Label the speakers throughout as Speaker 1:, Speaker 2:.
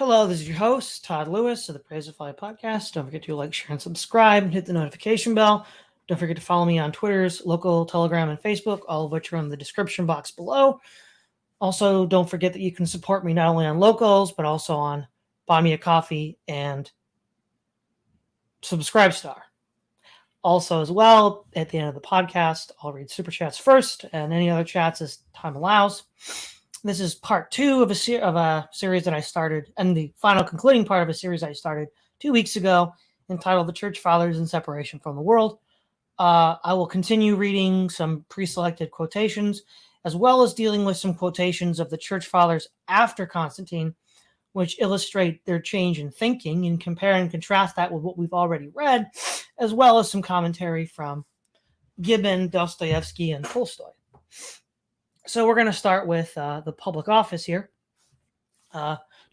Speaker 1: Hello, this is your host, Todd Lewis of the Praise of Fly podcast. Don't forget to like, share, and subscribe, and hit the notification bell. Don't forget to follow me on Twitter's, local, Telegram, and Facebook, all of which are in the description box below. Also, don't forget that you can support me not only on Locals, but also on Buy Me a Coffee and Subscribestar. Also, as well, at the end of the podcast, I'll read Super Chats first, and any other chats as time allows. This is part 2 of a series that I started, and the final concluding part of a series I started 2 weeks ago, entitled The Church Fathers in Separation from the World. I will continue reading some pre-selected quotations, as well as dealing with some quotations of the Church Fathers after Constantine, which illustrate their change in thinking, and compare and contrast that with what we've already read, as well as some commentary from Gibbon, Dostoevsky, and Tolstoy. So we're going to start with the public office here.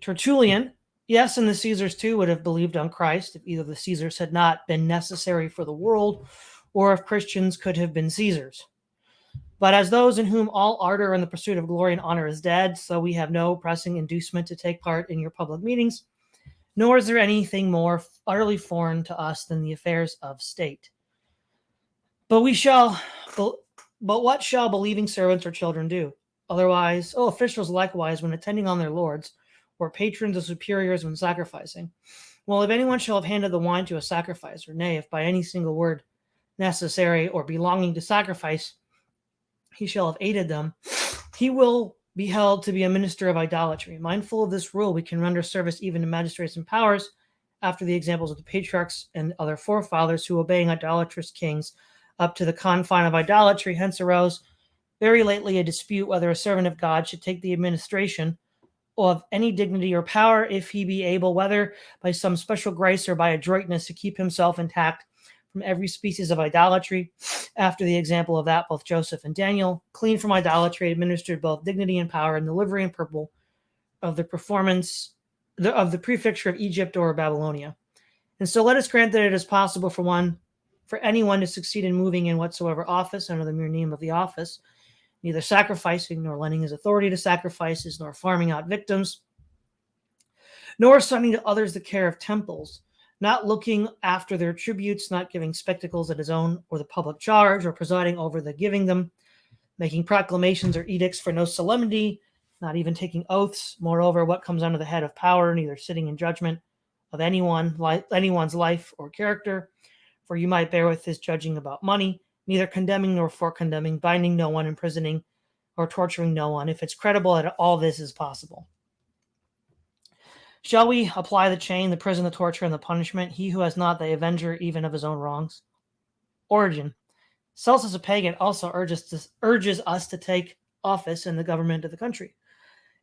Speaker 1: Tertullian, yes, and the Caesars too would have believed on Christ if either the Caesars had not been necessary for the world, or if Christians could have been Caesars. But as those in whom all ardor in the pursuit of glory and honor is dead, so we have no pressing inducement to take part in your public meetings, nor is there anything more utterly foreign to us than the affairs of state. But what shall believing servants or children do? Otherwise, officials likewise, when attending on their lords, or patrons or superiors when sacrificing. Well, if anyone shall have handed the wine to a sacrificer, nay, if by any single word necessary or belonging to sacrifice he shall have aided them, he will be held to be a minister of idolatry. Mindful of this rule, we can render service even to magistrates and powers, after the examples of the patriarchs and other forefathers who, obeying idolatrous kings, up to the confine of idolatry, hence arose very lately a dispute whether a servant of God should take the administration of any dignity or power, if he be able, whether by some special grace or by adroitness, to keep himself intact from every species of idolatry, after the example of that both Joseph and Daniel, clean from idolatry, administered both dignity and power in the livery and purple of the performance of the prefecture of Egypt or Babylonia. And so let us grant that it is possible for anyone to succeed in moving in whatsoever office under the mere name of the office, neither sacrificing nor lending his authority to sacrifices, nor farming out victims, nor assigning to others the care of temples, not looking after their tributes, not giving spectacles at his own or the public charge, or presiding over the giving them, making proclamations or edicts for no solemnity, not even taking oaths. Moreover, what comes under the head of power, neither sitting in judgment of anyone's life or character, for you might bear with his judging about money, neither condemning nor for condemning, binding no one, imprisoning or torturing no one, if it's credible that all this is possible. Shall we apply the chain, the prison, the torture, and the punishment, he who has not the avenger even of his own wrongs? Origen. Celsus a pagan also urges us to take office in the government of the country,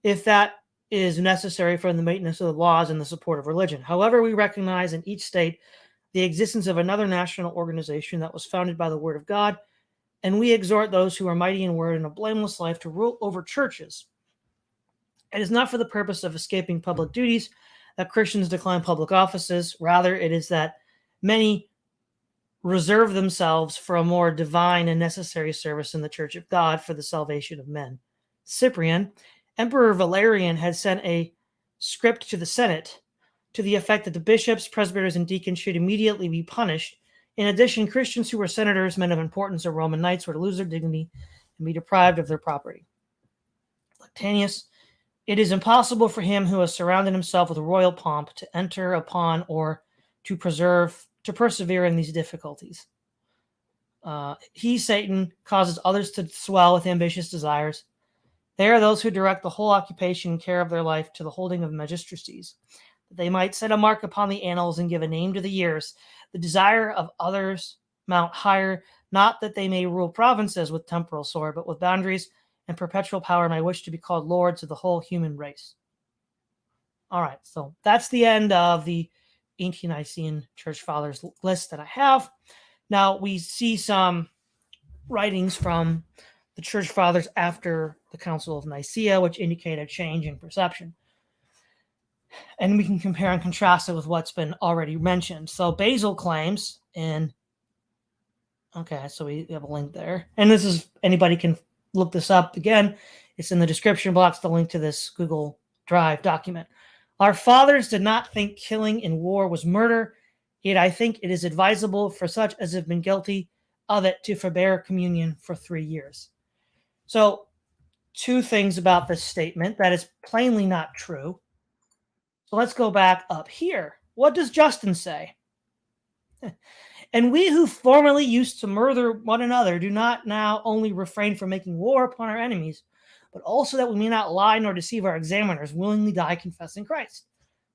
Speaker 1: if that is necessary for the maintenance of the laws and the support of religion. However, we recognize in each state the existence of another national organization that was founded by the word of God, and we exhort those who are mighty in word and a blameless life to rule over churches. It is not for the purpose of escaping public duties that Christians decline public offices. Rather, it is that many reserve themselves for a more divine and necessary service in the church of God for the salvation of men. Cyprian, Emperor Valerian had sent a script to the Senate to the effect that the bishops, presbyters, and deacons should immediately be punished. In addition, Christians who were senators, men of importance, or Roman knights were to lose their dignity and be deprived of their property. Lactantius, it is impossible for him who has surrounded himself with royal pomp to enter upon or to persevere in these difficulties. He, Satan, causes others to swell with ambitious desires. They are those who direct the whole occupation and care of their life to the holding of magistracies, that they might set a mark upon the annals and give a name to the years. The desire of others mount higher, not that they may rule provinces with temporal sword, but with boundaries and perpetual power may wish to be called lords of the whole human race. All right, so that's the end of the Ante Nicene Church Fathers list that I have. Now we see some writings from the Church Fathers after the Council of Nicaea, which indicate a change in perception. And we can compare and contrast it with what's been already mentioned. So Basil claims so we have a link there. And this is, anybody can look this up again. It's in the description box, the link to this Google Drive document. Our fathers did not think killing in war was murder, yet I think it is advisable for such as have been guilty of it to forbear communion for 3 years. So, two things about this statement that is plainly not true. So let's go back up here. What does Justin say? And we who formerly used to murder one another do not now only refrain from making war upon our enemies, but also that we may not lie nor deceive our examiners, willingly die confessing Christ.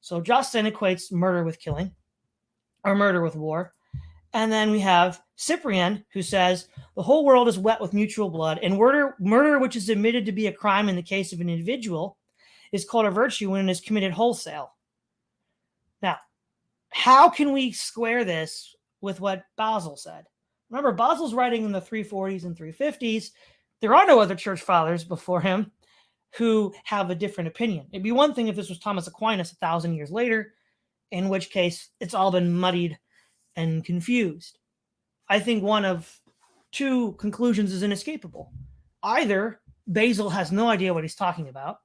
Speaker 1: So Justin equates murder with killing, or murder with war. And then we have Cyprian, who says the whole world is wet with mutual blood, and murder which is admitted to be a crime in the case of an individual is called a virtue when it is committed wholesale. Now, how can we square this with what Basil said? Remember, Basil's writing in the 340s and 350s. There are no other church fathers before him who have a different opinion. It'd be one thing if this was Thomas Aquinas 1,000 years later, in which case it's all been muddied and confused. I think one of two conclusions is inescapable. Either Basil has no idea what he's talking about,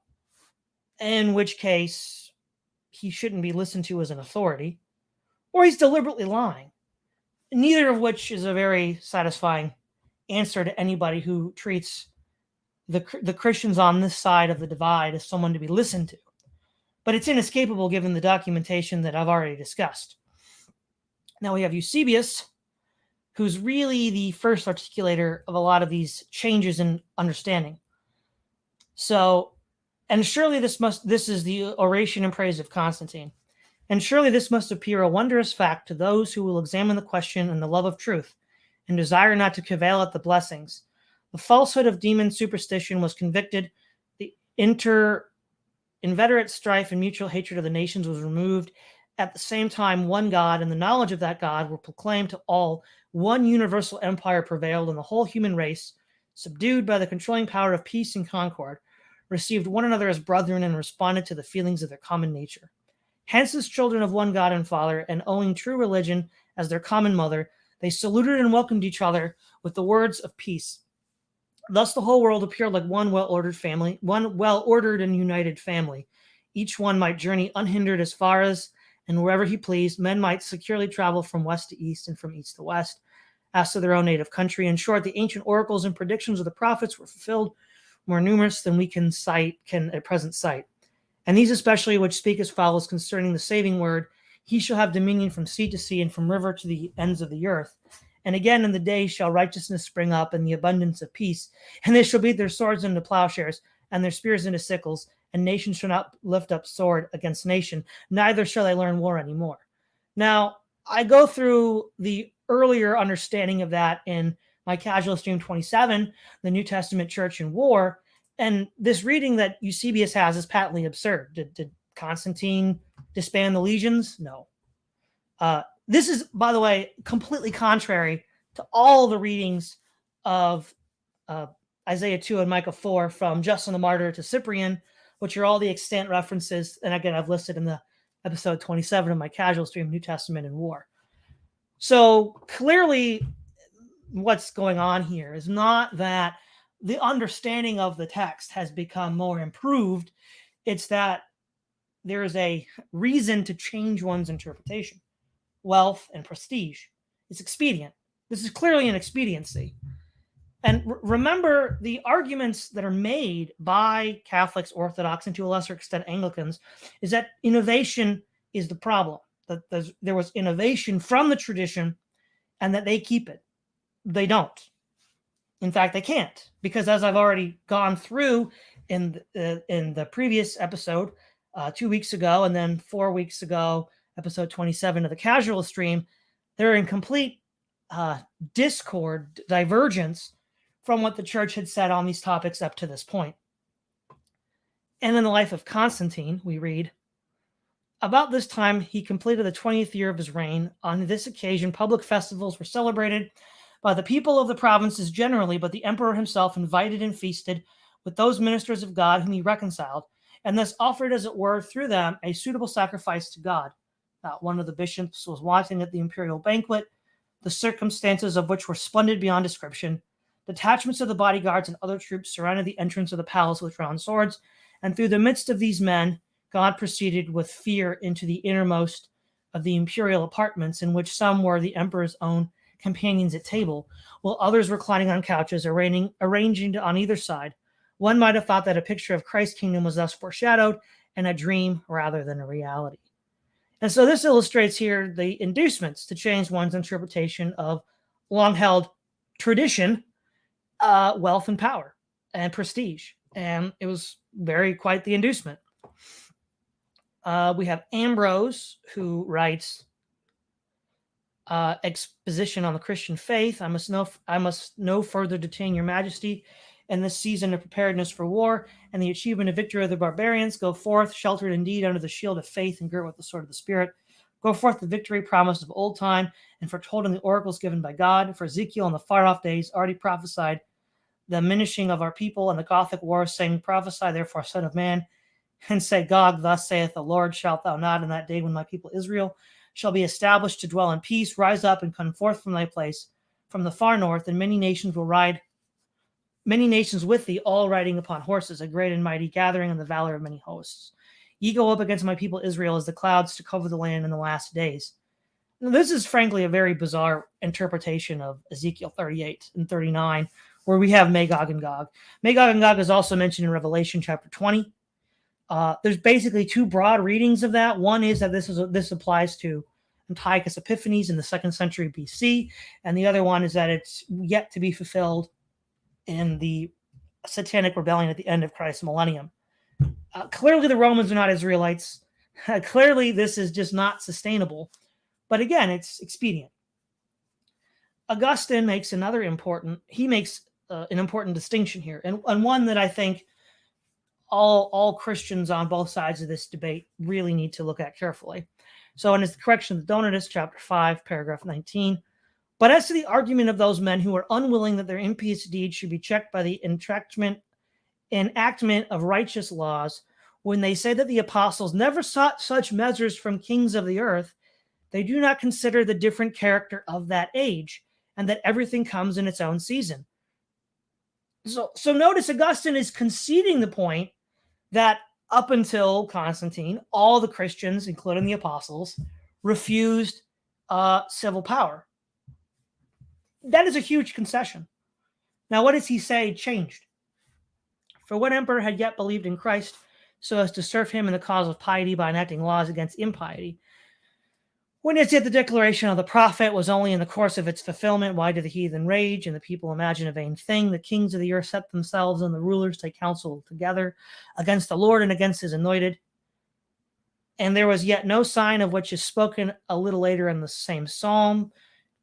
Speaker 1: in which case he shouldn't be listened to as an authority, or he's deliberately lying. Neither of which is a very satisfying answer to anybody who treats the Christians on this side of the divide as someone to be listened to. But it's inescapable given the documentation that I've already discussed. Now we have Eusebius, who's really the first articulator of a lot of these changes in understanding. So, and surely this is the oration in praise of Constantine. And surely this must appear a wondrous fact to those who will examine the question in the love of truth and desire not to cavil at the blessings. The falsehood of demon superstition was convicted. The inveterate strife and mutual hatred of the nations was removed. At the same time, one God and the knowledge of that God were proclaimed to all. One universal empire prevailed, and the whole human race, subdued by the controlling power of peace and concord, received one another as brethren and responded to the feelings of their common nature. Hence, as children of one God and Father, and owing true religion as their common mother, they saluted and welcomed each other with the words of peace. Thus the whole world appeared like one well-ordered family, one well-ordered and united family. Each one might journey unhindered as far as and wherever he pleased. Men might securely travel from west to east and from east to west, as to their own native country. In short, the ancient oracles and predictions of the prophets were fulfilled, more numerous than we can at present cite. And these especially which speak as follows concerning the saving word, he shall have dominion from sea to sea and from river to the ends of the earth. And again in the day shall righteousness spring up and the abundance of peace. And they shall beat their swords into plowshares and their spears into sickles. And nation shall not lift up sword against nation, neither shall they learn war anymore. Now, I go through the earlier understanding of that in my Casual Stream 27, the New Testament Church in War. And this reading that Eusebius has is patently absurd. Did Constantine disband the legions? No. This is, by the way, completely contrary to all the readings of Isaiah 2 and Micah 4 from Justin the Martyr to Cyprian, which are all the extant references. And again, I've listed in the episode 27 of my Casual Stream, New Testament and War. So clearly what's going on here is not that the understanding of the text has become more improved. It's that there is a reason to change one's interpretation. Wealth and prestige. It's expedient. This is clearly an expediency. And remember, the arguments that are made by Catholics, Orthodox, and to a lesser extent Anglicans, is that innovation is the problem. That there was innovation from the tradition and that they keep it. They don't. In fact, they can't, because as I've already gone through in the previous episode 2 weeks ago, and then 4 weeks ago, episode 27 of the Casual Stream, they're in complete discord, divergence from what the church had said on these topics up to this point. And in the life of Constantine, we read, about this time he completed the 20th year of his reign. On this occasion, public festivals were celebrated by the people of the provinces generally, but the emperor himself invited and feasted with those ministers of God whom he reconciled, and thus offered, as it were, through them a suitable sacrifice to God. One of the bishops was wanting at the imperial banquet, the circumstances of which were splendid beyond description. Detachments of the bodyguards and other troops surrounded the entrance of the palace with drawn swords, and through the midst of these men God proceeded with fear into the innermost of the imperial apartments, in which some were the emperor's own companions at table, while others reclining on couches, arranging on either side. One might have thought that a picture of Christ's kingdom was thus foreshadowed, and a dream rather than a reality. And so this illustrates here the inducements to change one's interpretation of long-held tradition, wealth and power and prestige. And it was quite the inducement. We have Ambrose, who writes, exposition on the Christian faith. I must no further detain your majesty in this season of preparedness for war and the achievement of victory of the barbarians. Go forth, sheltered indeed under the shield of faith and girt with the sword of the Spirit. Go forth the victory promised of old time and foretold in the oracles given by God. For Ezekiel in the far-off days already prophesied the diminishing of our people and the Gothic wars, saying, prophesy therefore, son of man, and say, Gog, thus saith the Lord, shalt thou not in that day when my people Israel shall be established to dwell in peace, rise up and come forth from thy place from the far north, and many nations with thee, all riding upon horses, a great and mighty gathering in the valor of many hosts. Ye go up against my people Israel as the clouds to cover the land in the last days. Now, this is frankly a very bizarre interpretation of Ezekiel 38 and 39, where we have Magog and Gog. Magog and Gog is also mentioned in Revelation chapter 20. There's basically two broad readings of that. One is that this applies to Antiochus Epiphanes in the 2nd century BC, and the other one is that it's yet to be fulfilled in the satanic rebellion at the end of Christ's millennium. Clearly, the Romans are not Israelites. Clearly, this is just not sustainable. But again, it's expedient. Augustine makes an important distinction here, and one that I think all Christians on both sides of this debate really need to look at carefully. So in his Correction of the Donatists, chapter 5, paragraph 19, but as to the argument of those men who are unwilling that their impious deeds should be checked by the enactment of righteous laws, when they say that the apostles never sought such measures from kings of the earth, they do not consider the different character of that age, and that everything comes in its own season. So notice Augustine is conceding the point that up until Constantine, all the Christians, including the apostles, refused civil power. That is a huge concession. Now, what does he say changed? For what emperor had yet believed in Christ so as to serve him in the cause of piety by enacting laws against impiety? When as yet the declaration of the prophet was only in the course of its fulfillment, why do the heathen rage and the people imagine a vain thing? The kings of the earth set themselves and the rulers take counsel together against the Lord and against his anointed. And there was yet no sign of which is spoken a little later in the same psalm.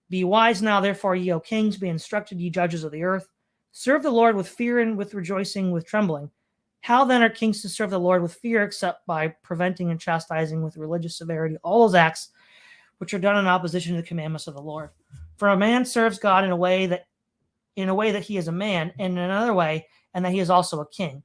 Speaker 1: Be wise now, therefore, ye O kings, be instructed, ye judges of the earth. Serve the Lord with fear and with rejoicing, with trembling. How then are kings to serve the Lord with fear, except by preventing and chastising with religious severity all those acts which are done in opposition to the commandments of the Lord? For a man serves God in a way that he is a man, and in another way, and that he is also a king.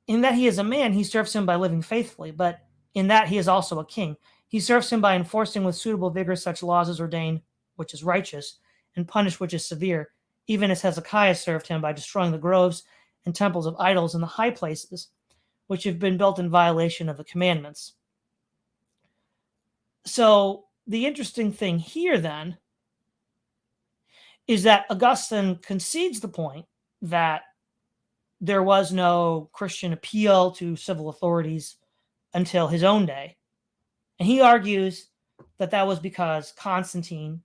Speaker 1: In that he is a man, he serves him by living faithfully, but in that he is also a king. He serves him by enforcing with suitable vigor such laws as ordain, which is righteous, and punish, which is severe, even as Hezekiah served him by destroying the groves and temples of idols in the high places, which have been built in violation of the commandments. So the interesting thing here, then, is that Augustine concedes the point that there was no Christian appeal to civil authorities until his own day. And he argues that that was because Constantine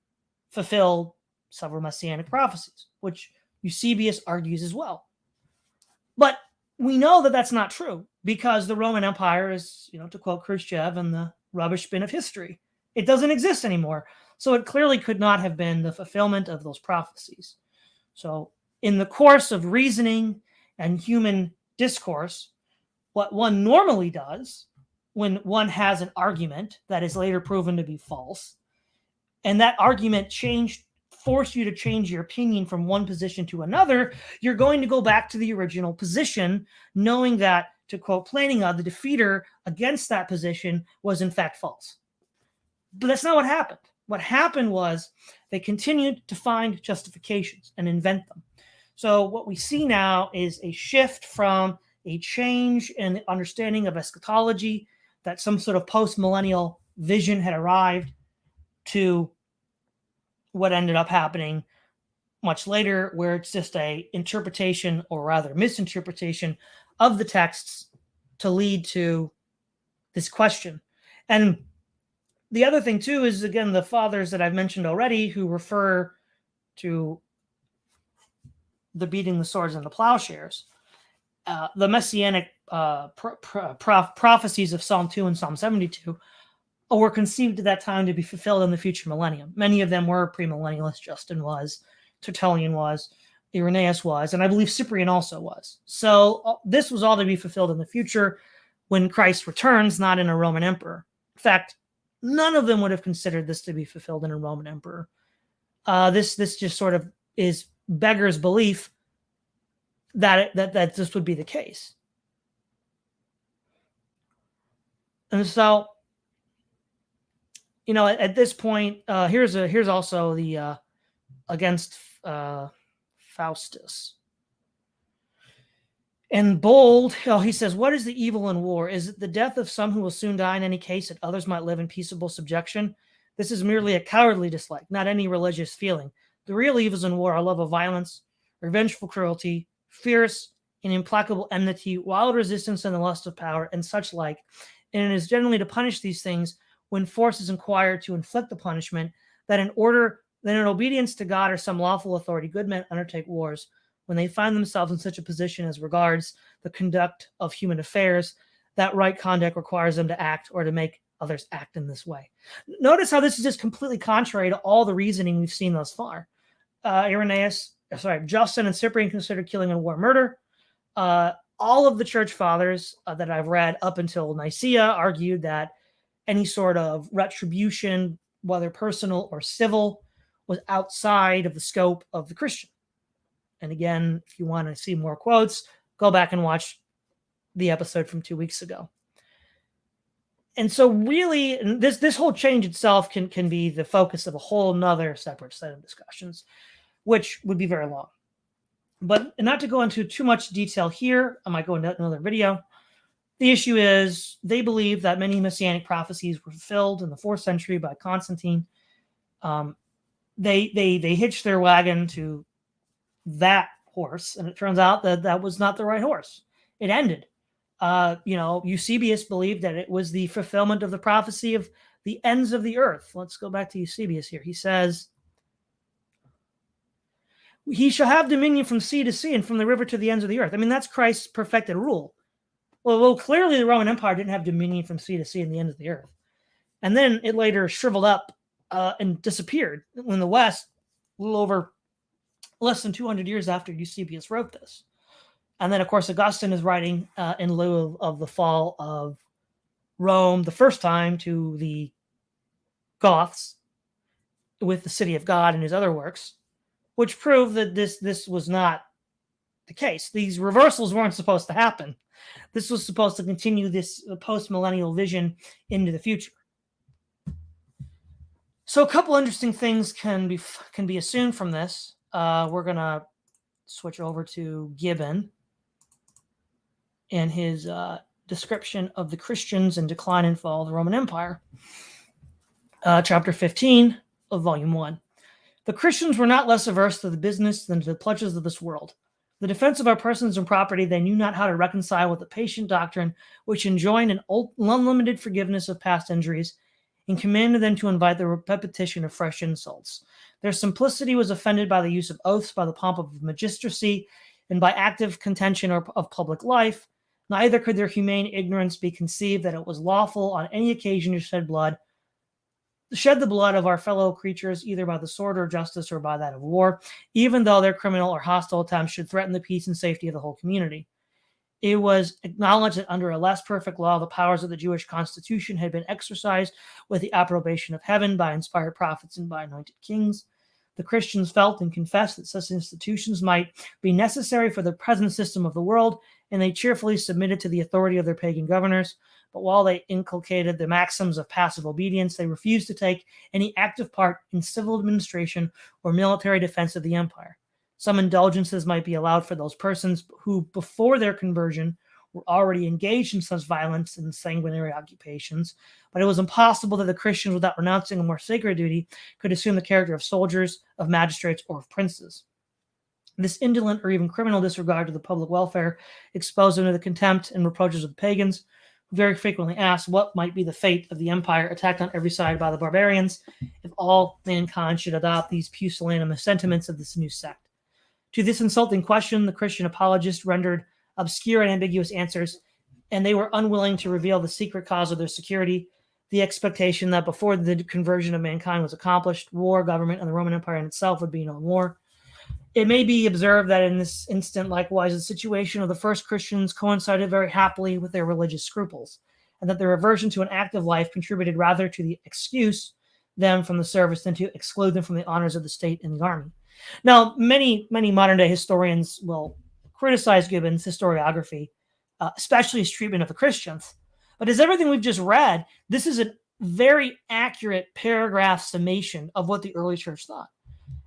Speaker 1: fulfilled several messianic prophecies, which Eusebius argues as well. But we know that that's not true, because the Roman Empire is, to quote Khrushchev, in the rubbish bin of history. It doesn't exist anymore. So it clearly could not have been the fulfillment of those prophecies. So in the course of reasoning and human discourse, what one normally does when one has an argument that is later proven to be false, and that argument forced you to change your opinion from one position to another, you're going to go back to the original position, knowing that, to quote Planinga, the defeater against that position was in fact false. But that's not what happened. What happened was they continued to find justifications and invent them. So what we see now is a shift from a change in the understanding of eschatology, that some sort of post-millennial vision had arrived, to what ended up happening much later, where it's just a interpretation, or rather misinterpretation, of the texts to lead to this question. And the other thing too is, again, the fathers that I've mentioned already, who refer to the beating the swords and the plowshares, the messianic prophecies of Psalm 2 and Psalm 72 were conceived at that time to be fulfilled in the future millennium. Many of them were premillennialists. Justin was, Tertullian was, Irenaeus was, and I believe Cyprian also was. So this was all to be fulfilled in the future when Christ returns, not in a Roman emperor. In fact, none of them would have considered this to be fulfilled in a Roman emperor. This just sort of beggars belief that this would be the case. And so, at this point, here's also the against Faustus. In bold, he says, "What is the evil in war? Is it the death of some who will soon die in any case, that others might live in peaceable subjection? This is merely a cowardly dislike, not any religious feeling. The real evils in war are love of violence, revengeful cruelty, fierce and implacable enmity, wild resistance and the lust of power, and such like. And it is generally to punish these things, when force is required to inflict the punishment, that in obedience to God or some lawful authority, good men undertake wars, when they find themselves in such a position as regards the conduct of human affairs, that right conduct requires them to act or to make others act in this way." Notice how this is just completely contrary to all the reasoning we've seen thus far. Justin and Cyprian considered killing in war murder. All of the church fathers that I've read up until Nicaea argued that any sort of retribution, whether personal or civil, was outside of the scope of the Christian. And again, if you want to see more quotes, go back and watch the episode from 2 weeks ago. And so really, this whole change itself can be the focus of a whole nother separate set of discussions, which would be very long. But not to go into too much detail here, I might go into another video. The issue is, they believe that many messianic prophecies were fulfilled in the 4th century by Constantine. They hitched their wagon to that horse, and it turns out that was not the right horse. It ended. Eusebius believed that it was the fulfillment of the prophecy of the ends of the earth. Let's go back to Eusebius here. He says, "He shall have dominion from sea to sea and from the river to the ends of the earth." I mean, that's Christ's perfected rule. Well, clearly the Roman Empire didn't have dominion from sea to sea and the ends of the earth. And then it later shriveled up and disappeared in the West, a little over less than 200 years after Eusebius wrote this. And then, of course, Augustine is writing in lieu of the fall of Rome the first time to the Goths with the City of God and his other works, which prove that this was not the case. These reversals weren't supposed to happen. This was supposed to continue this post-millennial vision into the future. So a couple interesting things can be assumed from this. We're going to switch over to Gibbon and his description of the Christians and decline and fall of the Roman Empire. Chapter 15 of Volume 1. "The Christians were not less averse to the business than to the pleasures of this world. The defense of our persons and property they knew not how to reconcile with the patient doctrine which enjoined an unlimited forgiveness of past injuries, and commanded them to invite the repetition of fresh insults. Their simplicity was offended by the use of oaths, by the pomp of magistracy, and by active contention of public life. Neither could their humane ignorance be conceived that it was lawful on any occasion to shed the blood of our fellow creatures, either by the sword or justice or by that of war, even though their criminal or hostile attempts should threaten the peace and safety of the whole community. It was acknowledged that under a less perfect law, the powers of the Jewish constitution had been exercised with the approbation of heaven by inspired prophets and by anointed kings. The Christians felt and confessed that such institutions might be necessary for the present system of the world, and they cheerfully submitted to the authority of their pagan governors. But while they inculcated the maxims of passive obedience, they refused to take any active part in civil administration or military defense of the empire. Some indulgences might be allowed for those persons who, before their conversion, were already engaged in such violence and sanguinary occupations, but it was impossible that the Christians, without renouncing a more sacred duty, could assume the character of soldiers, of magistrates, or of princes. This indolent or even criminal disregard to the public welfare exposed them to the contempt and reproaches of the pagans, who very frequently asked what might be the fate of the empire attacked on every side by the barbarians if all mankind should adopt these pusillanimous sentiments of this new sect. To this insulting question, the Christian apologists rendered obscure and ambiguous answers, and they were unwilling to reveal the secret cause of their security, the expectation that before the conversion of mankind was accomplished, war, government, and the Roman Empire in itself would be no more. It may be observed that in this instant, likewise, the situation of the first Christians coincided very happily with their religious scruples, and that their aversion to an active life contributed rather to the excuse them from the service than to exclude them from the honors of the state and the army. Now, many modern-day historians will criticize Gibbon's historiography, especially his treatment of the Christians. But as everything we've just read, this is a very accurate paragraph summation of what the early church thought.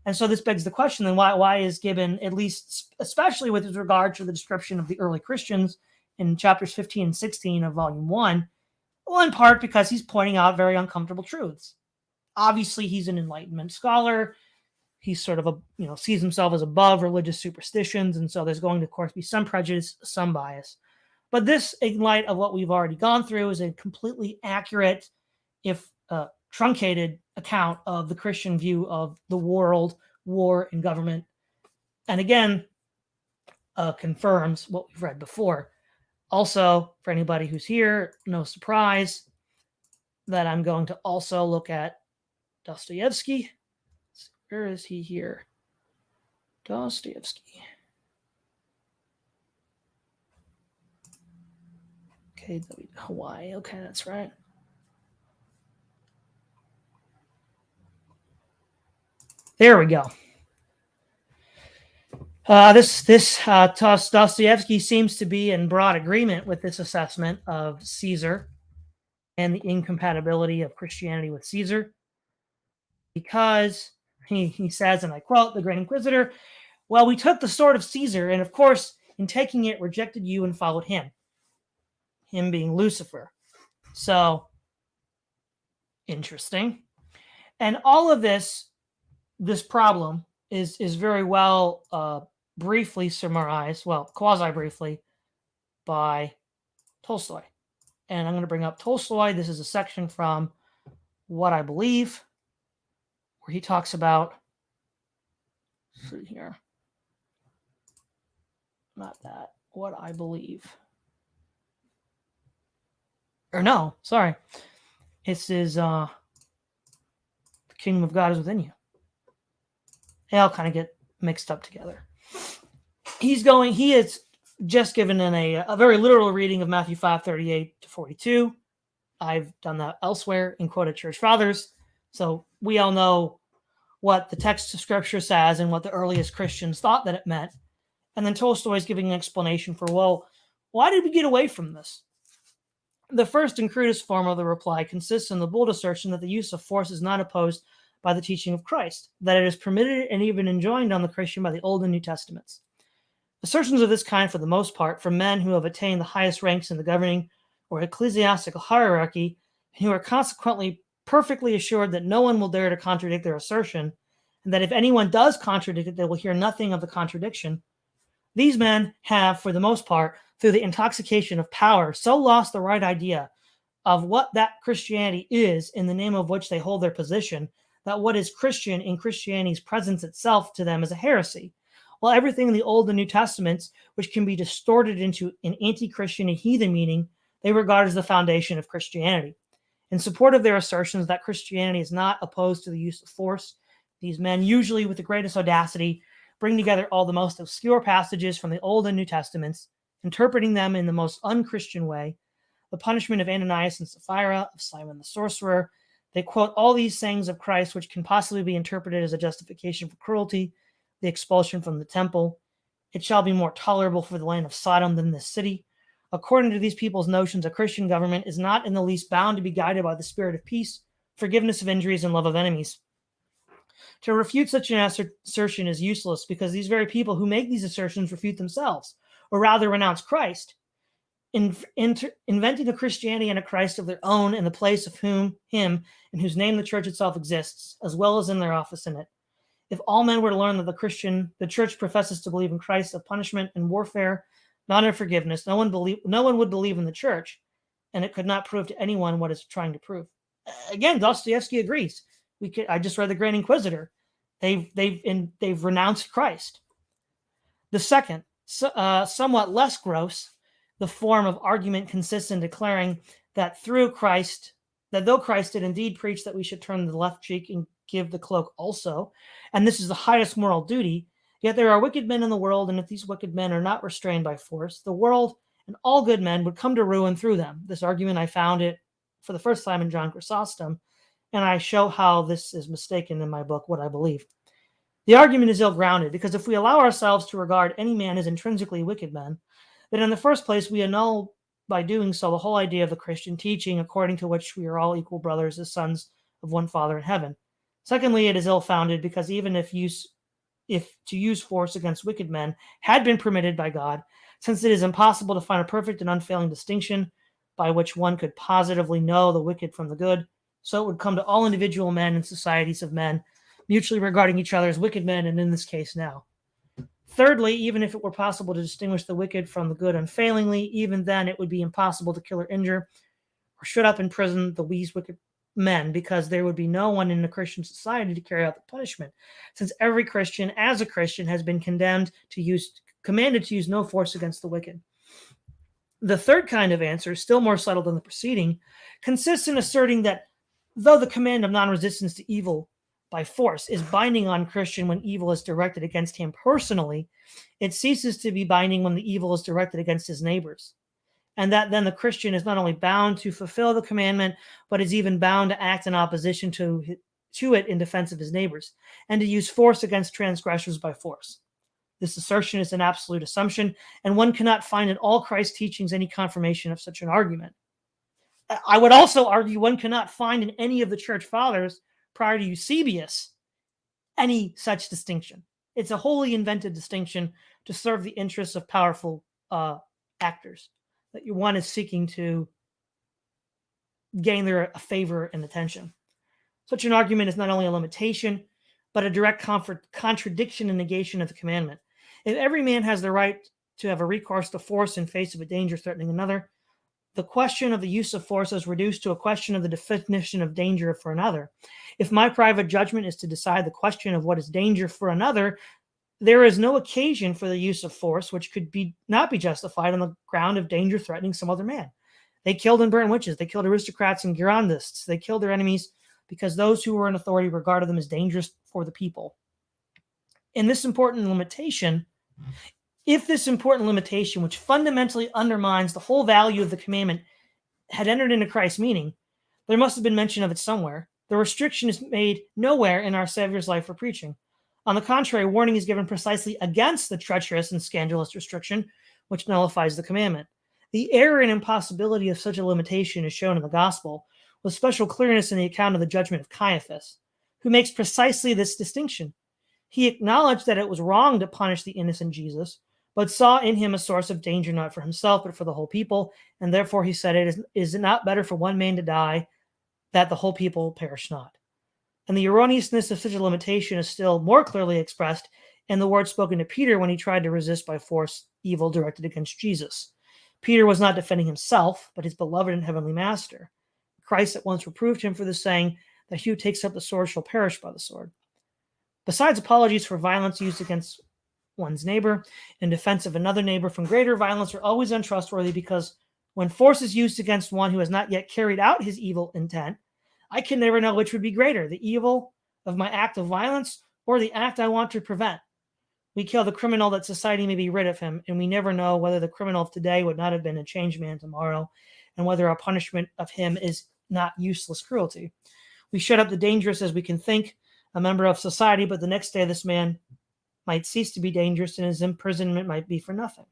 Speaker 1: And so this begs the question, then why is Gibbon, at least especially with regard to the description of the early Christians in chapters 15 and 16 of volume 1, well, in part because he's pointing out very uncomfortable truths. Obviously, he's an Enlightenment scholar. He's sort of sees himself as above religious superstitions, and so there's going to, of course, be some prejudice, some bias. But this, in light of what we've already gone through, is a completely accurate, if truncated account of the Christian view of the world, war, and government. And again, confirms what we've read before. Also, for anybody who's here, no surprise that I'm going to also look at Dostoevsky. Where is he here? Dostoevsky. Okay, Hawaii. Okay, that's right. There we go. Dostoevsky seems to be in broad agreement with this assessment of Caesar and the incompatibility of Christianity with Caesar, because he says, and I quote, the Great Inquisitor, "Well, we took the sword of Caesar, and of course, in taking it, rejected you and followed him being Lucifer." So, interesting. And all of this problem is very well briefly summarized, well, quasi-briefly, by Tolstoy. And I'm going to bring up Tolstoy. This is a section from What I Believe, where he talks about, let's see here, not that, What I Believe. Or no, sorry. This is The Kingdom of God is Within You. They all kind of get mixed up together. He is just given in a very literal reading of Matthew 5:38 to 42. I've done that elsewhere in Quoted Church Fathers. So we all know what the text of Scripture says and what the earliest Christians thought that it meant. And then Tolstoy is giving an explanation for, well, why did we get away from this? The first and crudest form of the reply consists in the bold assertion that the use of force is not opposed by the teaching of Christ, that it is permitted and even enjoined on the Christian by the Old and New Testaments. Assertions of this kind, for the most part, from men who have attained the highest ranks in the governing or ecclesiastical hierarchy, and who are consequently perfectly assured that no one will dare to contradict their assertion, and that if anyone does contradict it, they will hear nothing of the contradiction. These men have, for the most part, through the intoxication of power, so lost the right idea of what that Christianity is, in the name of which they hold their position, that what is Christian in Christianity's presence itself to them is a heresy, while everything in the Old and New Testaments, which can be distorted into an anti-Christian and heathen meaning, they regard as the foundation of Christianity. In support of their assertions that Christianity is not opposed to the use of force, these men, usually with the greatest audacity, bring together all the most obscure passages from the Old and New Testaments, interpreting them in the most unchristian way, the punishment of Ananias and Sapphira, of Simon the sorcerer. They quote all these sayings of Christ, which can possibly be interpreted as a justification for cruelty, the expulsion from the temple. It shall be more tolerable for the land of Sodom than this city. According to these people's notions, a Christian government is not in the least bound to be guided by the spirit of peace, forgiveness of injuries, and love of enemies. To refute such an assertion is useless, because these very people who make these assertions refute themselves, or rather renounce Christ. inventing a Christianity and a Christ of their own in the place of him in whose name the church itself exists, as well as in their office in it. If all men were to learn that the church professes to believe in Christ of punishment and warfare, not in forgiveness, no one would believe in the church, and it could not prove to anyone what it's trying to prove. Again, Dostoevsky agrees. I just read The Grand Inquisitor. They've renounced Christ. The second, somewhat less gross, the form of argument consists in declaring that though Christ did indeed preach that we should turn the left cheek and give the cloak also, and this is the highest moral duty, yet there are wicked men in the world, and if these wicked men are not restrained by force, the world and all good men would come to ruin through them. This argument, I found it for the first time in John Chrysostom, and I show how this is mistaken in my book, What I Believe. The argument is ill-grounded, because if we allow ourselves to regard any man as intrinsically wicked men, then in the first place we annul by doing so the whole idea of the Christian teaching, according to which we are all equal brothers as sons of one Father in heaven. Secondly, it is ill-founded, because even if to use force against wicked men had been permitted by God, since it is impossible to find a perfect and unfailing distinction by which one could positively know the wicked from the good, so it would come to all individual men and societies of men mutually regarding each other as wicked men, and in this case now. Thirdly, even if it were possible to distinguish the wicked from the good unfailingly, even then it would be impossible to kill or injure or shut up in prison these wicked men, because there would be no one in a Christian society to carry out the punishment, since every Christian, as a Christian, has been commanded to use no force against the wicked. The third kind of answer, still more subtle than the preceding, consists in asserting that though the command of non-resistance to evil by force is binding on Christian when evil is directed against him personally, it ceases to be binding when the evil is directed against his neighbors. And that then the Christian is not only bound to fulfill the commandment, but is even bound to act in opposition to it in defense of his neighbors, and to use force against transgressors by force. This assertion is an absolute assumption, and one cannot find in all Christ's teachings any confirmation of such an argument. I would also argue one cannot find in any of the church fathers prior to Eusebius any such distinction. It's a wholly invented distinction to serve the interests of powerful actors, that one is seeking to gain their favor and attention. Such an argument is not only a limitation, but a direct contradiction and negation of the commandment. If every man has the right to have a recourse to force in face of a danger threatening another, the question of the use of force is reduced to a question of the definition of danger for another. If my private judgment is to decide the question of what is danger for another, there is no occasion for the use of force which could not be justified on the ground of danger threatening some other man. They killed and burned witches. They killed aristocrats and Girondists. They killed their enemies because those who were in authority regarded them as dangerous for the people. If this important limitation, which fundamentally undermines the whole value of the commandment, had entered into Christ's meaning, there must have been mention of it somewhere. The restriction is made nowhere in our Savior's life or preaching. On the contrary, warning is given precisely against the treacherous and scandalous restriction, which nullifies the commandment. The error and impossibility of such a limitation is shown in the gospel, with special clearness in the account of the judgment of Caiaphas, who makes precisely this distinction. He acknowledged that it was wrong to punish the innocent Jesus, but saw in him a source of danger not for himself, but for the whole people, and therefore he said, is it not better for one man to die, that the whole people perish not? And the erroneousness of such a limitation is still more clearly expressed in the words spoken to Peter when he tried to resist by force evil directed against Jesus. Peter was not defending himself, but his beloved and heavenly master. Christ at once reproved him for this, saying that he who takes up the sword shall perish by the sword. Besides apologies for violence used against one's neighbor in defense of another neighbor from greater violence are always untrustworthy, because when force is used against one who has not yet carried out his evil intent, I can never know which would be greater, the evil of my act of violence or the act I want to prevent. We kill the criminal that society may be rid of him, and we never know whether the criminal of today would not have been a changed man tomorrow, and whether our punishment of him is not useless cruelty. We shut up the dangerous as we can think, a member of society, but the next day this man might cease to be dangerous and his imprisonment might be for nothing.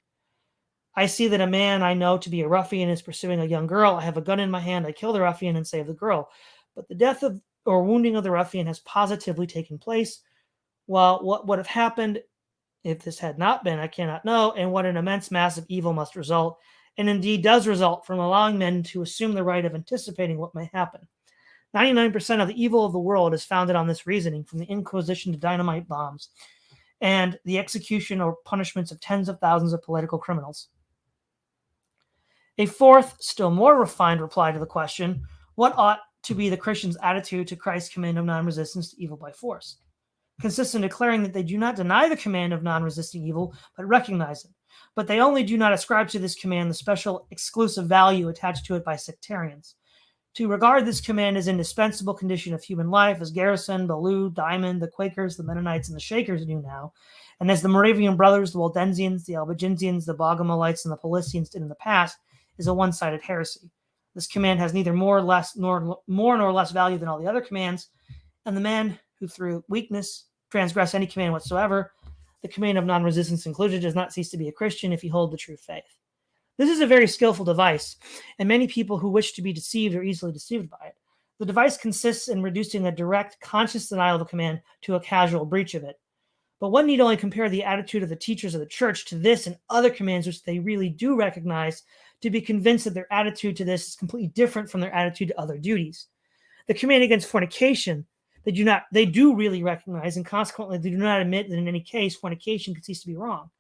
Speaker 1: I see that a man I know to be a ruffian is pursuing a young girl. I have a gun in my hand. I kill the ruffian and save the girl. But the death of or wounding of the ruffian has positively taken place. Well, what would have happened if this had not been, I cannot know, and what an immense mass of evil must result and indeed does result from allowing men to assume the right of anticipating what may happen. 99% of the evil of the world is founded on this reasoning, from the Inquisition to dynamite bombs, and the execution or punishments of tens of thousands of political criminals. A fourth, still more refined reply to the question, what ought to be the Christian's attitude to Christ's command of non-resistance to evil by force, consists in declaring that they do not deny the command of non-resisting evil, but recognize it. But they only do not ascribe to this command the special exclusive value attached to it by sectarians. To regard this command as an indispensable condition of human life, as Garrison, Ballou, Diamond, the Quakers, the Mennonites, and the Shakers do now, and as the Moravian Brothers, the Waldensians, the Albigensians, the Bogomolites, and the Paulicians did in the past, is a one-sided heresy. This command has neither more nor less value than all the other commands, and the man who through weakness transgress any command whatsoever, the command of non-resistance included, does not cease to be a Christian if he hold the true faith. This is a very skillful device, and many people who wish to be deceived are easily deceived by it. The device consists in reducing a direct, conscious denial of the command to a casual breach of it. But one need only compare the attitude of the teachers of the church to this and other commands which they really do recognize to be convinced that their attitude to this is completely different from their attitude to other duties. The command against fornication, they do really recognize, and consequently they do not admit that in any case fornication could cease to be wrong.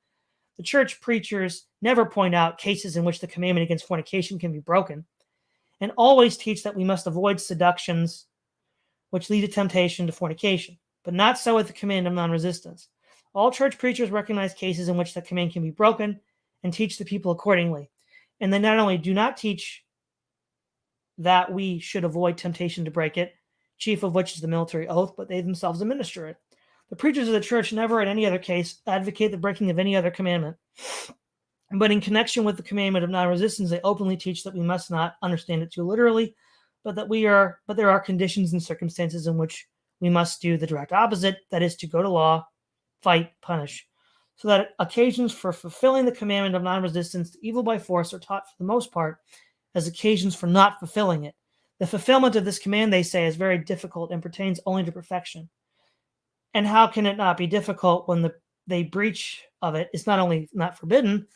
Speaker 1: The church preachers never point out cases in which the commandment against fornication can be broken, and always teach that we must avoid seductions which lead to temptation to fornication, but not so with the command of non-resistance. All church preachers recognize cases in which the command can be broken and teach the people accordingly. And they not only do not teach that we should avoid temptation to break it, chief of which is the military oath, but they themselves administer it. The preachers of the church never in any other case advocate the breaking of any other commandment. But in connection with the commandment of non-resistance, they openly teach that we must not understand it too literally, but there are conditions and circumstances in which we must do the direct opposite, that is, to go to law, fight, punish, so that occasions for fulfilling the commandment of non-resistance to evil by force are taught for the most part as occasions for not fulfilling it. The fulfillment of this command, they say, is very difficult and pertains only to perfection. And how can it not be difficult when the breach of it is not only not forbidden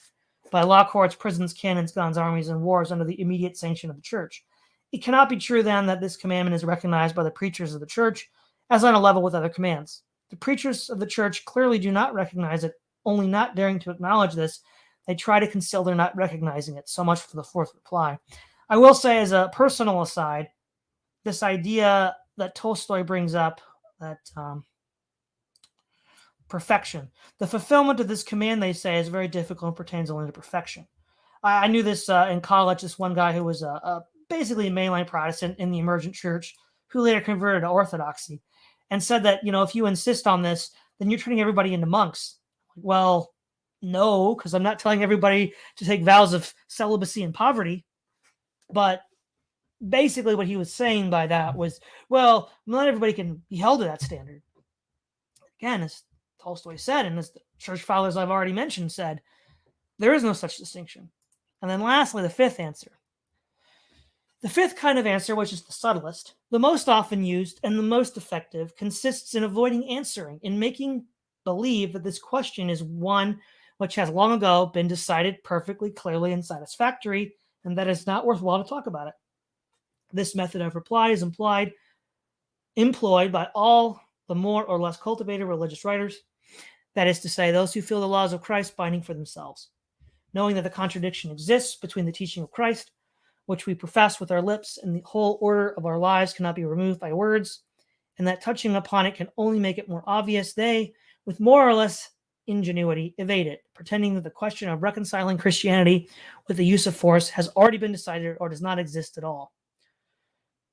Speaker 1: by law courts, prisons, cannons, guns, armies, and wars under the immediate sanction of the church? It cannot be true, then, that this commandment is recognized by the preachers of the church as on a level with other commands. The preachers of the church clearly do not recognize it, only not daring to acknowledge this, they try to conceal their not recognizing it. So much for the fourth reply. I will say, as a personal aside, this idea that Tolstoy brings up, that perfection. The fulfillment of this command, they say, is very difficult and pertains only to perfection. I knew this in college, this one guy who was basically a mainline Protestant in the emergent church who later converted to Orthodoxy and said that, if you insist on this, then you're turning everybody into monks. Well, no, because I'm not telling everybody to take vows of celibacy and poverty. But basically what he was saying by that was, well, not everybody can be held to that standard. Again, as Tolstoy said, and as the church fathers I've already mentioned said, there is no such distinction. And then lastly, the fifth answer. The fifth kind of answer, which is the subtlest, the most often used, and the most effective, consists in avoiding answering, in making believe that this question is one which has long ago been decided perfectly, clearly, and satisfactory, and that it's not worthwhile to talk about it. This method of reply is employed by all the more or less cultivated religious writers, that is to say, those who feel the laws of Christ binding for themselves, knowing that the contradiction exists between the teaching of Christ, which we profess with our lips, and the whole order of our lives cannot be removed by words, and that touching upon it can only make it more obvious, they, with more or less ingenuity, evade it, pretending that the question of reconciling Christianity with the use of force has already been decided or does not exist at all.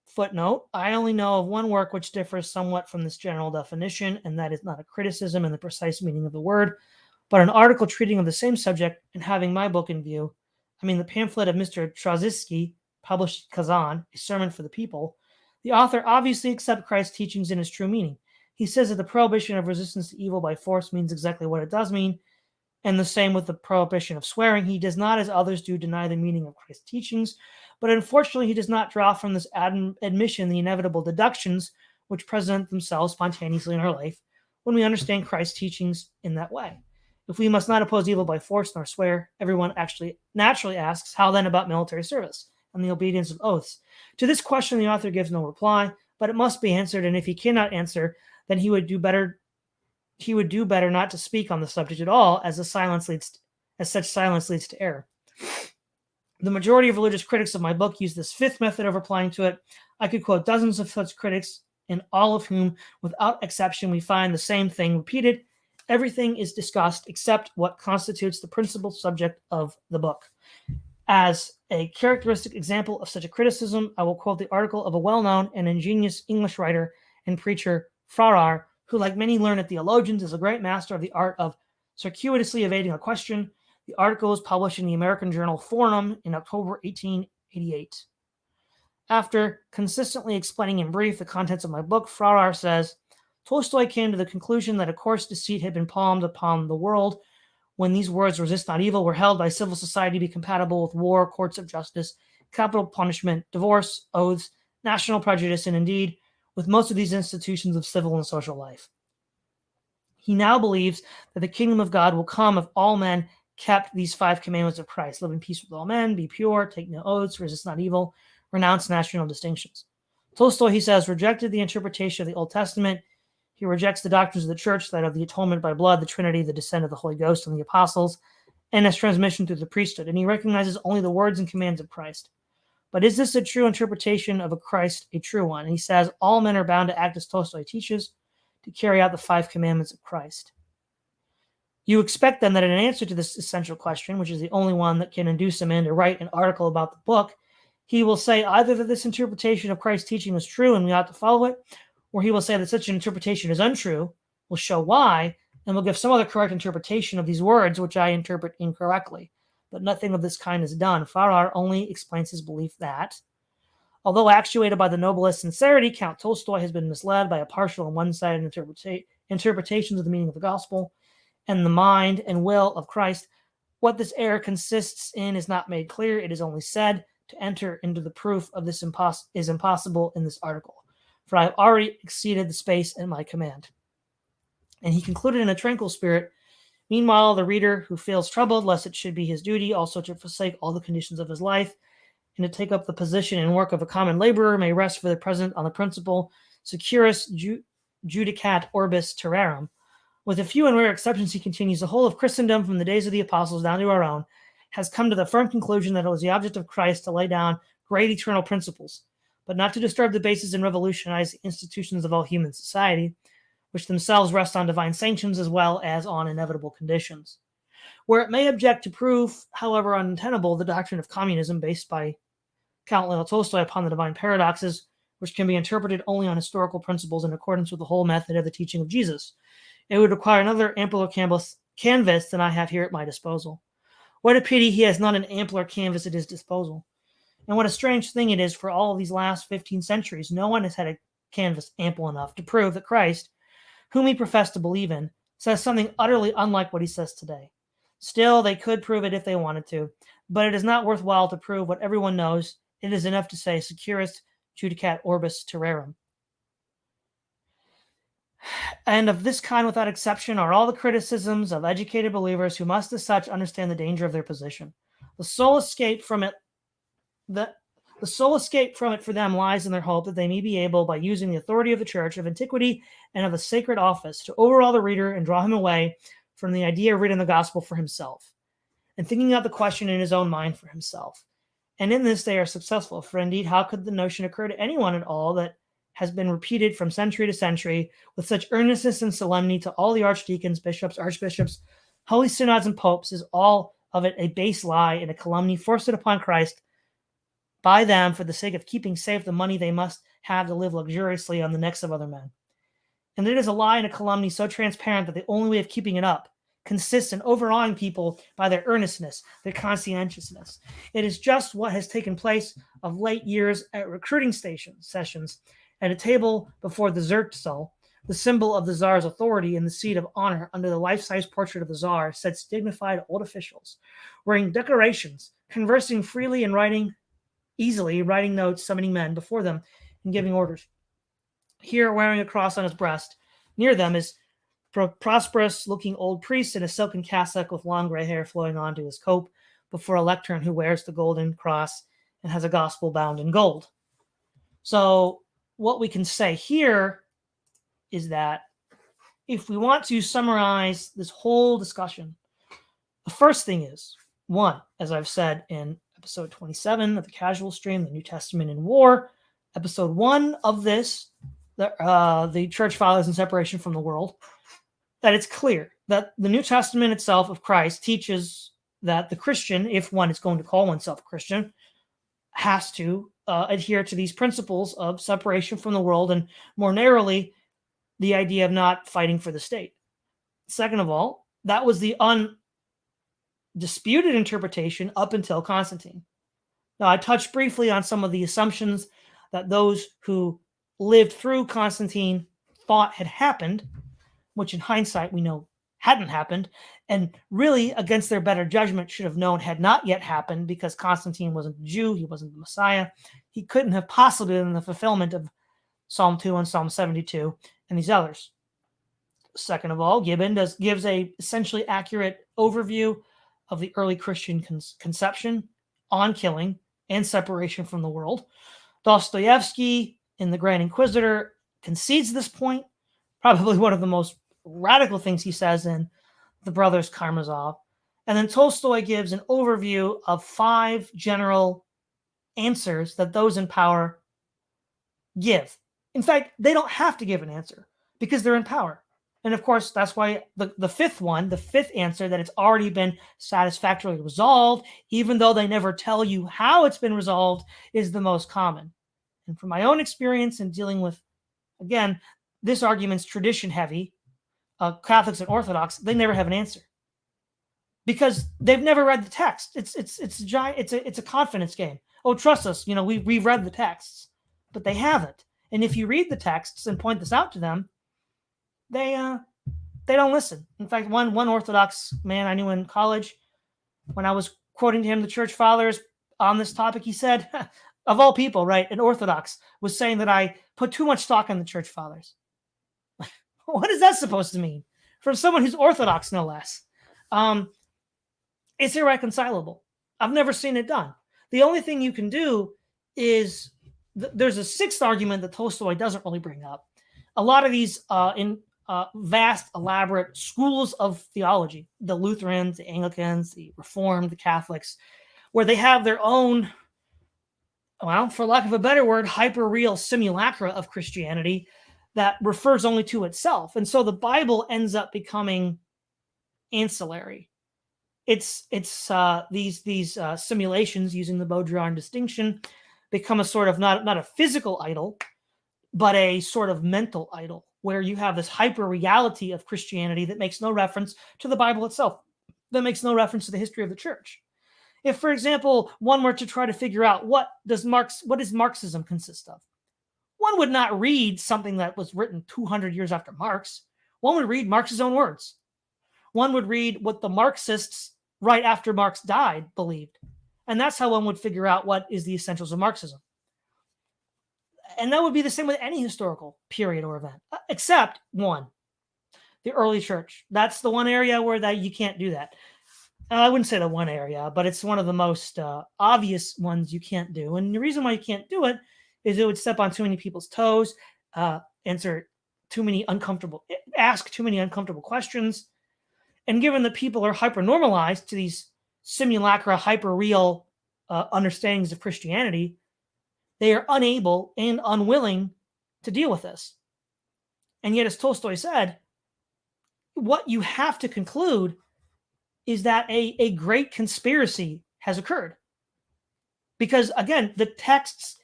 Speaker 1: Footnote, I only know of one work which differs somewhat from this general definition, and that is not a criticism in the precise meaning of the word, but an article treating of the same subject and having my book in view. I mean the pamphlet of Mr. Trotsky, published in Kazan, A Sermon for the People. The author obviously accepts Christ's teachings in its true meaning. He says that the prohibition of resistance to evil by force means exactly what it does mean, and the same with the prohibition of swearing. He does not, as others do, deny the meaning of Christ's teachings, but unfortunately he does not draw from this admission the inevitable deductions which present themselves spontaneously in our life when we understand Christ's teachings in that way. If we must not oppose evil by force nor swear, everyone actually naturally asks, how then about military service and the obedience of oaths? To this question, the author gives no reply, but it must be answered, and if he cannot answer, then he would do better not to speak on the subject at all, as such silence leads to error. The majority of religious critics of my book use this fifth method of replying to it. I could quote dozens of such critics, in all of whom, without exception, we find the same thing repeated. Everything is discussed except what constitutes the principal subject of the book. As a characteristic example of such a criticism, I will quote the article of a well-known and ingenious English writer and preacher, Farrar, who, like many learned theologians, is a great master of the art of circuitously evading a question. The article was published in the American journal Forum in October 1888. After consistently explaining in brief the contents of my book, Farrar says, Tolstoy came to the conclusion that a coarse deceit had been palmed upon the world when these words, resist not evil, were held by civil society to be compatible with war, courts of justice, capital punishment, divorce, oaths, national prejudice, and indeed with most of these institutions of civil and social life. He now believes that the kingdom of God will come if all men kept these 5 commandments of Christ: live in peace with all men, be pure, take no oaths, resist not evil, renounce national distinctions. Tolstoy, he says, rejected the interpretation of the Old Testament. He rejects the doctrines of the church, that of the atonement by blood, the Trinity, the descent of the Holy Ghost and the apostles, and its transmission through the priesthood, and he recognizes only the words and commands of Christ. But is this a true interpretation of a Christ, a true one? And he says, all men are bound to act as Tolstoy teaches, to carry out the 5 commandments of Christ. You expect then that in answer to this essential question, which is the only one that can induce a man to write an article about the book, he will say either that this interpretation of Christ's teaching is true and we ought to follow it, or he will say that such an interpretation is untrue, will show why, and will give some other correct interpretation of these words, which I interpret incorrectly. But nothing of this kind is done. Farrar only explains his belief that, although actuated by the noblest sincerity, Count Tolstoy has been misled by a partial and one-sided interpretations of the meaning of the gospel and the mind and will of Christ. What this error consists in is not made clear. It is only said. To enter into the proof of this is impossible in this article, for I have already exceeded the space at my command. And he concluded in a tranquil spirit, meanwhile, the reader who feels troubled, lest it should be his duty also to forsake all the conditions of his life, and to take up the position and work of a common laborer, may rest for the present on the principle securus judicat orbis terrarum. With a few and rare exceptions, he continues, the whole of Christendom, from the days of the apostles down to our own, has come to the firm conclusion that it was the object of Christ to lay down great eternal principles, but not to disturb the bases and revolutionize the institutions of all human society, which themselves rest on divine sanctions as well as on inevitable conditions. Where it may object to prove, however untenable, the doctrine of communism based by Count Leo Tolstoy upon the divine paradoxes, which can be interpreted only on historical principles in accordance with the whole method of the teaching of Jesus, it would require another ampler canvas than I have here at my disposal. What a pity he has not an ampler canvas at his disposal. And what a strange thing it is for all of these last 15 centuries, no one has had a canvas ample enough to prove that Christ, whom he professed to believe in, says something utterly unlike what he says today. Still, they could prove it if they wanted to, but it is not worthwhile to prove what everyone knows. It is enough to say securus judicat orbis terrarum. And of this kind, without exception, are all the criticisms of educated believers who must as such understand the danger of their position. The sole escape from it for them lies in their hope that they may be able, by using the authority of the church, of antiquity, and of the sacred office, to overawe the reader and draw him away from the idea of reading the gospel for himself, and thinking out the question in his own mind for himself. And in this they are successful, for indeed how could the notion occur to anyone at all that has been repeated from century to century with such earnestness and solemnity to all the archdeacons, bishops, archbishops, holy synods, and popes, is all of it a base lie and a calumny foisted upon Christ by them for the sake of keeping safe the money they must have to live luxuriously on the necks of other men. And it is a lie and a calumny so transparent that the only way of keeping it up consists in overawing people by their earnestness, their conscientiousness. It is just what has taken place of late years at recruiting sessions, at a table before the Zertzel, the symbol of the Tsar's authority and the seat of honor. Under the life-size portrait of the Tsar sits dignified old officials, wearing decorations, conversing freely and writing notes, summoning men before them and giving orders. Here, wearing a cross on his breast, near them is prosperous-looking old priest in a silken cassock with long gray hair flowing onto his cope before a lectern who wears the golden cross and has a gospel bound in gold. So what we can say here is that if we want to summarize this whole discussion, the first thing is, one, as I've said in episode 27 of the Casual Stream, the New Testament in War, episode 1 of this, the Church Fathers and Separation from the World, that it's clear that the New Testament itself of Christ teaches that the Christian, if one is going to call oneself a Christian, has to adhere to these principles of separation from the world, and more narrowly, the idea of not fighting for the state. Second of all, that was the undisputed interpretation up until Constantine. Now, I touched briefly on some of the assumptions that those who lived through Constantine thought had happened, which in hindsight we know hadn't happened, and really against their better judgment should have known had not yet happened, because Constantine wasn't a Jew, he wasn't the Messiah. He couldn't have possibly been the fulfillment of Psalm 2 and Psalm 72 and these others. Second of all, Gibbon gives a essentially accurate overview of the early Christian conception on killing and separation from the world. Dostoevsky, in The Grand Inquisitor, concedes this point, probably one of the most radical things he says in The Brothers Karamazov. And then Tolstoy gives an overview of 5 general answers that those in power give. In fact, they don't have to give an answer because they're in power. And of course, that's why the fifth answer, that it's already been satisfactorily resolved, even though they never tell you how it's been resolved, is the most common. And from my own experience in dealing with, again, this argument's tradition heavy, Catholics and Orthodox, they never have an answer because they've never read the text. It's a confidence game. Oh, trust us, we've read the texts, but they haven't. And if you read the texts and point this out to them, they don't listen. In fact, one Orthodox man I knew in college, when I was quoting to him the Church Fathers on this topic, he said, of all people, right, an Orthodox was saying that I put too much stock in the Church Fathers. What is that supposed to mean? From someone who's Orthodox, no less. It's irreconcilable. I've never seen it done. The only thing you can do is, there's a sixth argument that Tolstoy doesn't really bring up. A lot of these vast, elaborate schools of theology, the Lutherans, the Anglicans, the Reformed, the Catholics, where they have their own, well, for lack of a better word, hyper-real simulacra of Christianity that refers only to itself. And so the Bible ends up becoming ancillary. It's these simulations, using the Baudrillard distinction, become a sort of not a physical idol, but a sort of mental idol, where you have this hyper reality of Christianity that makes no reference to the Bible itself, that makes no reference to the history of the church. If, for example, one were to try to figure out what does Marxism consist of, one would not read something that was written 200 years after Marx. One would read Marx's own words. One would read what the Marxists right after Marx died believed. And that's how one would figure out what is the essentials of Marxism. And that would be the same with any historical period or event, except one, the early church. That's the one area where that you can't do that. I wouldn't say the one area, but it's one of the most obvious ones you can't do. And the reason why you can't do it is it would step on too many people's toes, ask too many uncomfortable questions. And given that people are hyper-normalized to these simulacra, hyper-real understandings of Christianity, they are unable and unwilling to deal with this. And yet, as Tolstoy said, what you have to conclude is that a great conspiracy has occurred. Because, again, the texts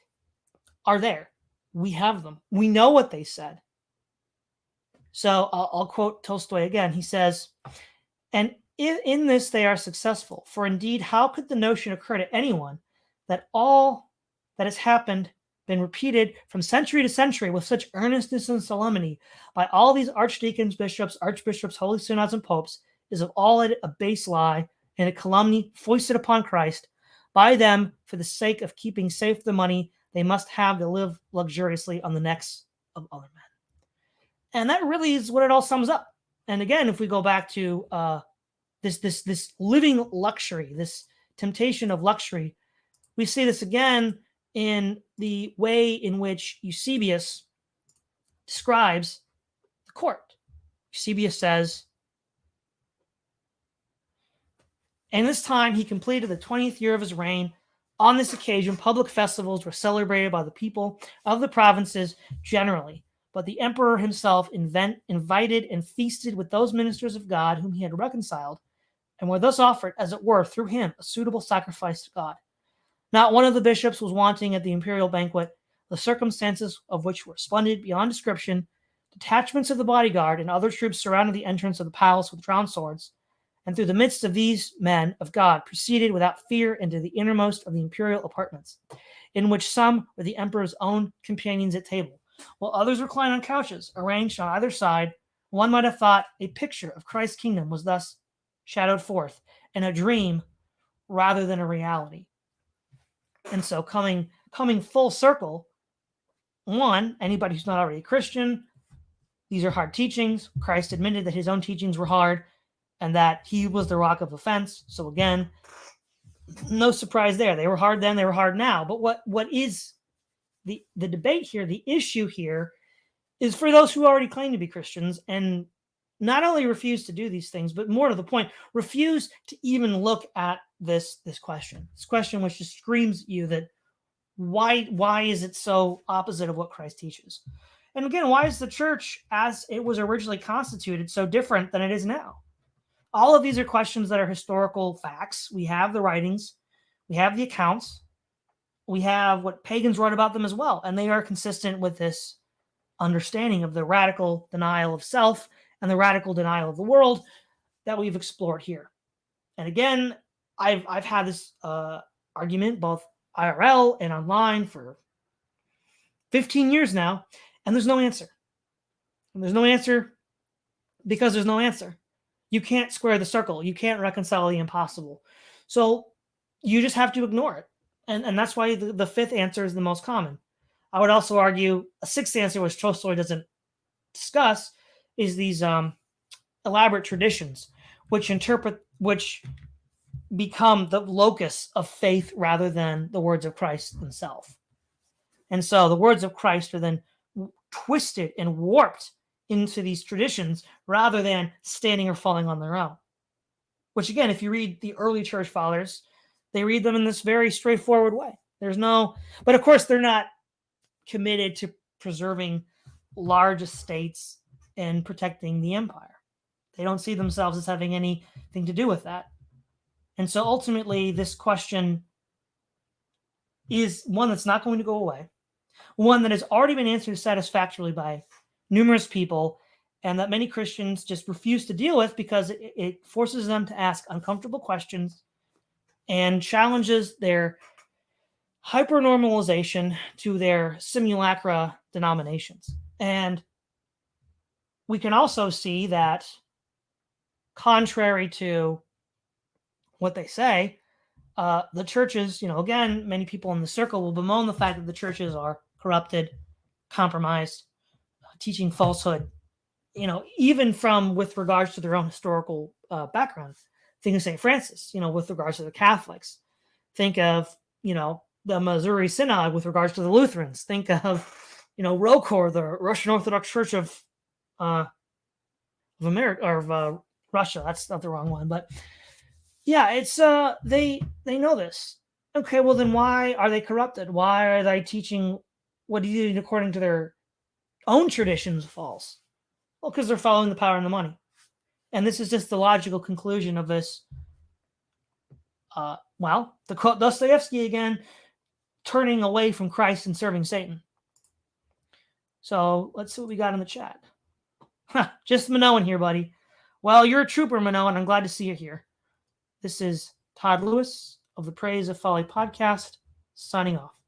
Speaker 1: are there. We have them. We know what they said. So I'll quote Tolstoy again. He says, and in this they are successful. For indeed, how could the notion occur to anyone that all that has happened been repeated from century to century with such earnestness and solemnity by all these archdeacons, bishops, archbishops, holy synods, and popes, is of all it a base lie and a calumny foisted upon Christ by them for the sake of keeping safe the money they must have to live luxuriously on the necks of other men. And that really is what it all sums up. And again, if we go back to this living luxury, this temptation of luxury, we see this again in the way in which Eusebius describes the court. Eusebius says, "In this time he completed the 20th year of his reign. On this occasion, public festivals were celebrated by the people of the provinces generally, but the emperor himself invited and feasted with those ministers of God whom he had reconciled, and were thus offered, as it were, through him, a suitable sacrifice to God. Not one of the bishops was wanting at the imperial banquet, the circumstances of which were splendid beyond description. Detachments of the bodyguard and other troops surrounded the entrance of the palace with drawn swords, and through the midst of these men of God proceeded without fear into the innermost of the imperial apartments, in which some were the emperor's own companions at table, while others reclined on couches arranged on either side. One might have thought a picture of Christ's kingdom was thus shadowed forth in a dream rather than a reality." And so coming full circle, one, anybody who's not already a Christian, these are hard teachings. Christ admitted that his own teachings were hard and that he was the rock of offense. So again, no surprise there. They were hard then, they were hard now. But what is the debate here, the issue here, is for those who already claim to be Christians and not only refuse to do these things, but more to the point, refuse to even look at this question. This question which just screams at you that why is it so opposite of what Christ teaches? And again, why is the church as it was originally constituted so different than it is now? All of these are questions that are historical facts. We have the writings, we have the accounts, we have what pagans wrote about them as well, and they are consistent with this understanding of the radical denial of self and the radical denial of the world that we've explored here. And again, I've had this argument both IRL and online for 15 years now, and there's no answer. And there's no answer because there's no answer. You can't square the circle. You can't reconcile the impossible. So you just have to ignore it. And that's why the fifth answer is the most common. I would also argue a sixth answer, which Tolstoy doesn't discuss, is these elaborate traditions, which become the locus of faith rather than the words of Christ himself. And so the words of Christ are then twisted and warped into these traditions rather than standing or falling on their own. Which again, if you read the early church fathers, they read them in this very straightforward way. But of course they're not committed to preserving large estates and protecting the empire. They don't see themselves as having anything to do with that. And so ultimately, this question is one that's not going to go away, one that has already been answered satisfactorily by numerous people, and that many Christians just refuse to deal with because it forces them to ask uncomfortable questions and challenges their hypernormalization to their simulacra denominations. And we can also see that, contrary to what they say, the churches, again, many people in the circle will bemoan the fact that the churches are corrupted, compromised, teaching falsehood, even with regards to their own historical background. Think of St. Francis, with regards to the Catholics. Think of, the Missouri Synod with regards to the Lutherans. Think of, ROKOR, the Russian Orthodox Church of America, or of Russia. That's not the wrong one, but yeah, it's they know this. Okay, well then why are they corrupted? Why are they teaching what is according to their own traditions false? Well, because they're following the power and the money. And this is just the logical conclusion of this. To quote Dostoevsky again, turning away from Christ and serving Satan. So let's see what we got in the chat. Just Minoan here, buddy. Well, you're a trooper, Minoan. I'm glad to see you here. This is Todd Lewis of the Praise of Folly podcast, signing off.